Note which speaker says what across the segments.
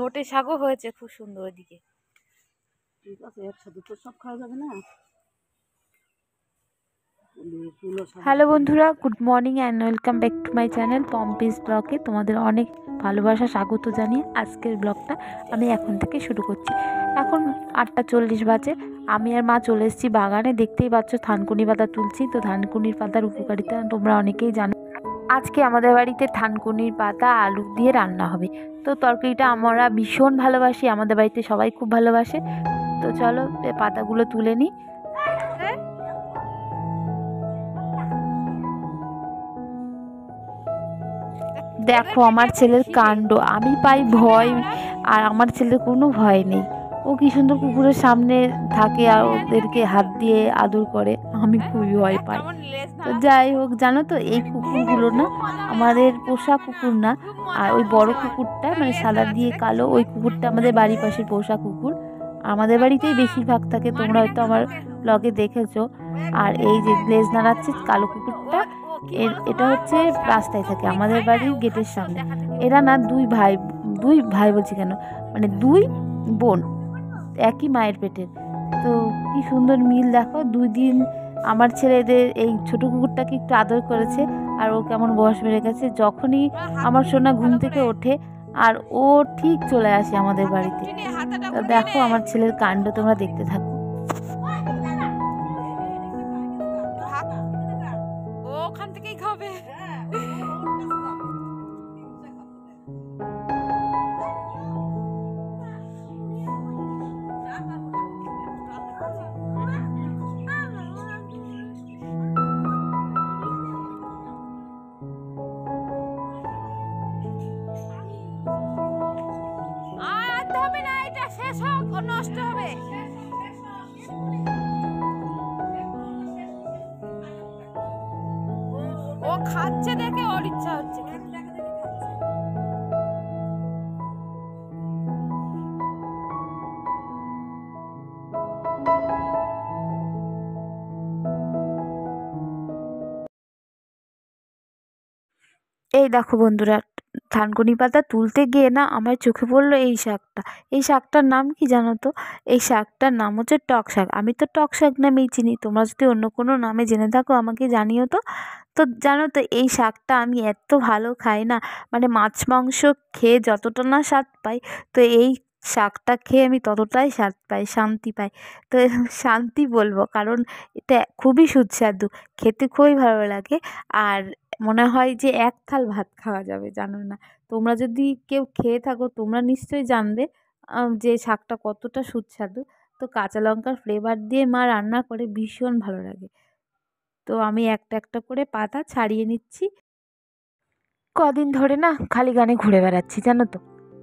Speaker 1: নোটে শাকও হয়েছে খুব সুন্দর ওদিকে।
Speaker 2: ঠিক আছে, একসাথে তো সব খাওয়া যাবে না।
Speaker 1: হ্যালো বন্ধুরা, good morning and welcome back to my channel Pompi's ব্লগে। তোমাদের অনেক ভালোবাসা স্বাগত জানিয়ে আজকের ব্লগটা আমি এখন থেকে শুরু করছি। এখন 8:40 বাজে। আমি আর মা চলে এসেছি বাগানে। দেখতেই পাচ্ছ থানকুনি পাতা তুলছি। তো থানকুনির পাতার উপকারিতা তোমরা অনেকেই জানো। আজকে আমাদের বাড়িতে থানকুনির পাতা আলু দিয়ে রান্না হবে। তো তরকারিটা আমরা ভীষণ ভালোবাসি, আমাদের বাড়িতে সবাই খুব ভালোবাসে। তো চলো পাতাগুলো তুলে নিই। দেখো আমার ছেলের কাণ্ড, আমি পাই ভয় আর আমার ছেলের কোনো ভয় নেই। ও কি সুন্দর কুকুরের সামনে থাকে আর ওদেরকে হাত দিয়ে আদর করে, আমি খুবই ভয় পাই। তো যাই হোক, জানো তো এই কুকুরগুলো না আমাদের পোষা কুকুর না। আর ওই বড় কুকুরটা মানে সাদা দিয়ে কালো, ওই কুকুরটা আমাদের বাড়ির পাশের পোষা কুকুর। আমাদের বাড়িতেই বেশিরভাগ থাকে, তোমরা হয়তো আমার ব্লগে দেখেছো। আর এই যে লেজ নাড়াচ্ছে কালো কুকুরটা, এটা হচ্ছে রাস্তায় থাকে আমাদের বাড়ির গেটের সামনে। এরা না দুই ভাই বলছি কেন, মানে দুই বোন, একই মায়ের পেটের। তো কি সুন্দর মিল দেখো। 2 দিন আমার ছেলেদের এই ছোট কুকুরটাকে একটু আদর করেছে আর ও কেমন বয়স বেড়ে গেছে। যখনই আমার সোনা ঘুম থেকে ওঠে আর ও ঠিক চলে আসে আমাদের বাড়িতে। তো দেখো আমার ছেলের কাণ্ড, তোমরা দেখতে থাকো। ওখান থেকেই খাবে। নষ্ট হবে। ও খাচ্ছে দেখে ওর ইচ্ছা হচ্ছে। এই দেখো বন্ধুরা, থানকুনি পাতা তুলতে গিয়ে না আমার চোখে পড়লো এই শাকটা। এই শাকটার নাম কি জানো তো? এই শাকটার নাম হচ্ছে টক শাক। আমি তো টক শাক নামেই চিনি, তোমরা যদি অন্য কোনো নামে জেনে থাকো আমাকে জানিও তো। তো জানো তো এই শাকটা আমি এত ভালো খাই না, মানে মাছ মাংস খেয়ে যতটা না স্বাদ পাই, তো এই শাকটা খেয়ে আমি ততটাই স্বাদ পাই, শান্তি পাই। তো শান্তি বলবো কারণ এটা খুবই সুস্বাদু, খেতে খুবই ভালো লাগে। আর মনে হয় যে এক থাল ভাত খাওয়া যাবে, জানো না? তোমরা যদি কেউ খেয়ে থাকো তোমরা নিশ্চয়ই জানবে যে শাকটা কতটা সুস্বাদু। তো কাঁচা লঙ্কার ফ্লেভার দিয়ে মা রান্না করে, ভীষণ ভালো লাগে। তো আমি একটা একটা করে পাতা ছাড়িয়ে নিচ্ছি। কদিন ধরে না খালি গানে ঘুরে বেড়াচ্ছি, জানো তো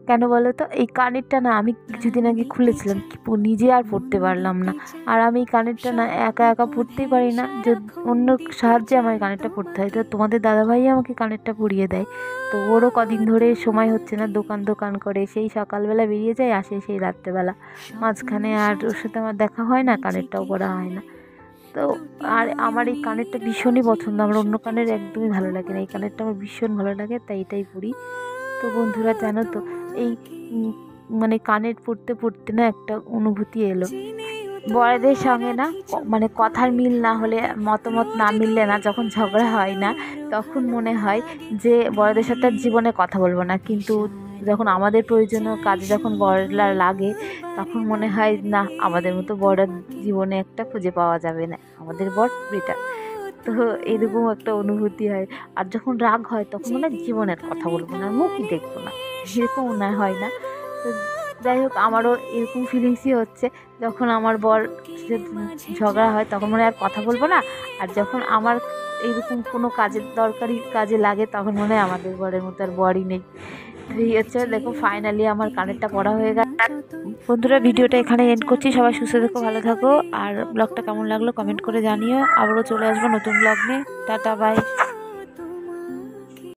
Speaker 1: কেন বলো তো? এই কানেরটা না আমি কিছুদিন আগে খুলেছিলাম, নিজে আর পড়তে পারলাম না। আর আমি এই কানেরটা না একা একা পড়তেই পারি না, যে অন্য সাহায্যে আমার কানেরটা পড়তে হয়। তো তোমাদের দাদাভাই আমাকে কানেরটা পরিয়ে দেয়। তো ওরও কদিন ধরে সময় হচ্ছে না, দোকান করে সেই সকালবেলা বেরিয়ে যায়, আসে সেই রাত্রেবেলা, মাঝখানে আর ওর সাথে আমার দেখা হয় না, কানেরটাও পরা হয় না। তো আর আমার এই কানেরটা ভীষণই পছন্দ, আমার অন্য কানের একদমই ভালো লাগে না, এই কানেরটা আমার ভীষণ ভালো লাগে, তাই এটাই পরি। তো বন্ধুরা জানো তো এই মানে কানের পড়তে পড়তে না একটা অনুভূতি এলো। বড়দের সঙ্গে না মানে কথার মিল না হলে, মতামত না মিললে না, যখন ঝগড়া হয় না, তখন মনে হয় যে বড়দের সাথে আর জীবনে কথা বলবো না। কিন্তু যখন আমাদের প্রয়োজনীয় কাজে যখন বড়রা লাগে, তখন মনে হয় না, আমাদের মতো বড় জীবনে একটা খুঁজে পাওয়া যাবে না, আমাদের বড় বেটার। তো এরকম একটা অনুভূতি হয়। আর যখন রাগ হয় তখন মনে হয় জীবনের কথা বলবো না, মুখই দেখবো না, এরকম মনে হয় না? তো যাই হোক, আমারও এরকম ফিলিংসই হচ্ছে। যখন আমার বর ঝগড়া হয় তখন মনে হয় আর কথা বলবো না, আর যখন আমার এইরকম কোনো দরকারি কাজে লাগে তখন মনে হয় আমাদের বরের মতো আর বরই নেই। এই হচ্ছে, দেখো ফাইনালি আমার কানেরটা পড়া হয়ে গেল। বন্ধুরা ভিডিওটা এখানে এন্ড করছি, সবাই সুস্থ থেকো, ভালো থাকো। আর ব্লগটা কেমন লাগলো কমেন্ট করে জানিও। আবারও চলে আসবো নতুন ব্লগ নিয়ে। Tata, by.